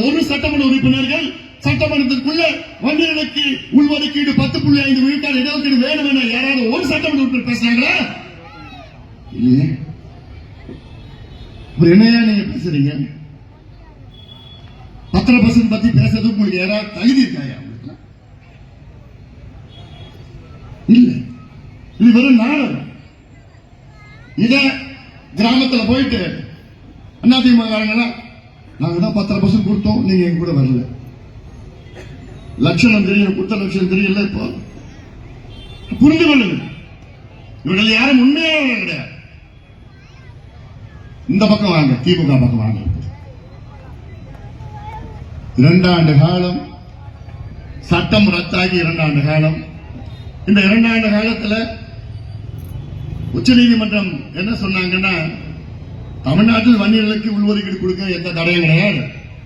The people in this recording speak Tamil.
ஒரு சட்டமன்ற உறுப்பினர்கள் சட்டமன்றத்திற்குள்ள வன்னியர்களுக்கு உள்ஒதுக்கீடு 10.5 விழுக்காடு இடஒதுக்கீடு வேணும் என யாராவது ஒரு சட்டமன்ற உறுப்பினர் பேசுறாங்களா? என்னையா நீங்க பேசுறீங்க? 10% பத்தி பேசுறது உங்களுக்கு யாராவது தகுதி இருக்காயா? இல்ல, இது வெறும் நாடகம். இத கிராமத்தில் போயிட்டு அதிமுக நாங்க தான் 10% கொடுத்தோம், நீங்க எங்க கூட வரல. லட்சணம் தெரியும், குத்த லட்சணம் தெரியல. இப்போ புரிந்து கொள்ளுங்க, இவர்கள் யாரும் உண்மையாக கிடையாது. இந்த பக்கம் வாங்க, திமுக பக்கம் வாங்க. 2 ஆண்டு காலம் சட்டம் ரத்தாகி 2 ஆண்டு காலம். இந்த 2 ஆண்டு காலத்தில் உச்சநீதிமன்றம் என்ன சொன்னாங்கன்னா, தமிழ்நாட்டில் வன்னியர்களுக்கு உள்ஒதுக்கீடு கொடுக்க எந்த தடையும் கிடையாது.